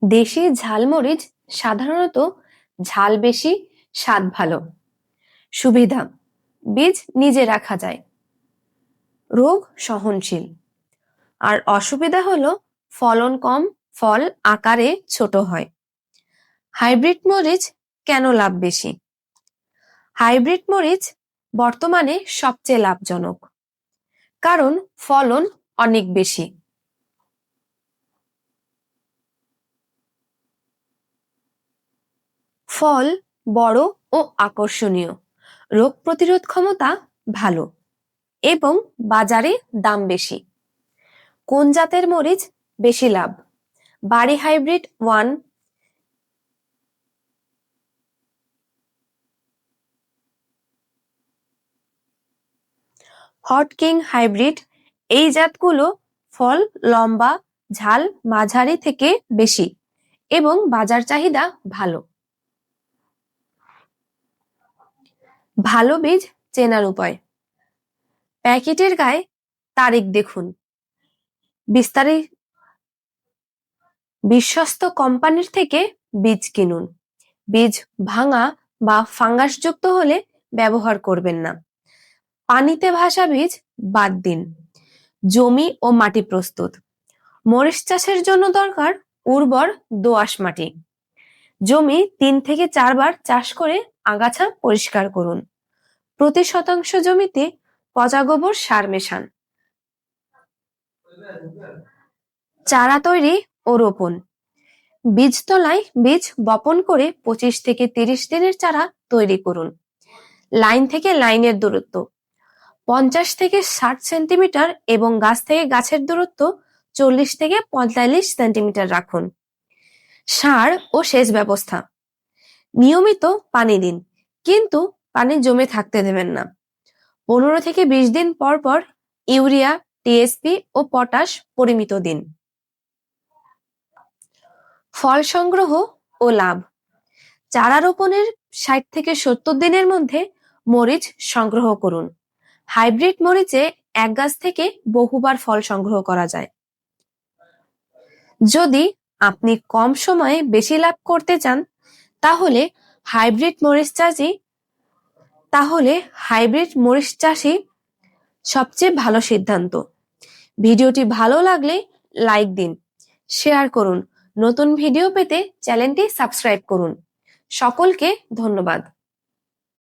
দেশি ঝালমরিচ সাধারণত ঝাল বেশি, স্বাদ ভালো। সুবিধা: বীজ নিজে রাখা যায়, রোগ সহনশীল। আর অসুবিধা হলো ফলন কম, ফল আকারে ছোট হয়। হাইব্রিড মরিচ কেন লাভ বেশি? হাইব্রিড মরিচ বর্তমানে সবচেয়ে লাভজনক, কারণ ফলন অনেক বেশি, ফল বড় ও আকর্ষণীয়, রোগ প্রতিরোধ ক্ষমতা ভালো এবং বাজারে দাম বেশি। কোন জাতের মরিচ বেশি লাভ? বাড়ি হাইব্রিড 1, হট কিং হাইব্রিড, এই জাতগুলো ফল লম্বা, ঝাল মাঝারি থেকে বেশি এবং বাজার চাহিদা ভালো। ভালো বীজ চেনার উপায়: প্যাকেটের গায়ে তারিখ দেখুন, বিশ্বস্ত কোম্পানির থেকে বীজ কিনুন। বীজ ভাঙা বা ফাঙ্গাসযুক্ত হলে ব্যবহার করবেন না। পানিতে ভাসা বীজ বাদ দিন। জমি ও মাটি প্রস্তুত: মরিচ চাষের জন্য দরকার উর্বর দোআঁশ মাটি। জমি 3 থেকে 4 বার চাষ করে আগাছা পরিষ্কার করুন। প্রতি শতাংশ জমিতে পচা গোবর সার মেশান। চারা তৈরি ও রোপণ: বীজতলায় বীজ বপন করে 25 থেকে 30 দিনের চারা তৈরি করুন। লাইন থেকে লাইনের দূরত্ব 50 থেকে 60 সেন্টিমিটার এবং গাছ থেকে গাছের দূরত্ব 40 থেকে 45 সেন্টিমিটার রাখুন। সার ও সেচ ব্যবস্থা: নিয়মিত পানি দিন, কিন্তু পানি জমে থাকতে দেবেন না। 15 থেকে 20 দিন পর পর ইউরিয়া, টিএসপি ও পটাশ পরিমিত দিন। ফল সংগ্রহ ও লাভ: চারা রোপণের 60 থেকে 70 দিনের মধ্যে মরিচ সংগ্রহ করুন। হাইব্রিড মরিচে এক গাছ থেকে বহুবার ফল সংগ্রহ করা যায়। যদি আপনি কম সময়ে বেশি লাভ করতে চান, তাহলে হাইব্রিড মরিচ চাষই সবচেয়ে ভালো সিদ্ধান্ত। ভিডিওটি ভালো লাগলে লাইক দিন, শেয়ার করুন। নতুন ভিডিও পেতে চ্যানেলটি সাবস্ক্রাইব করুন। সকলকে ধন্যবাদ।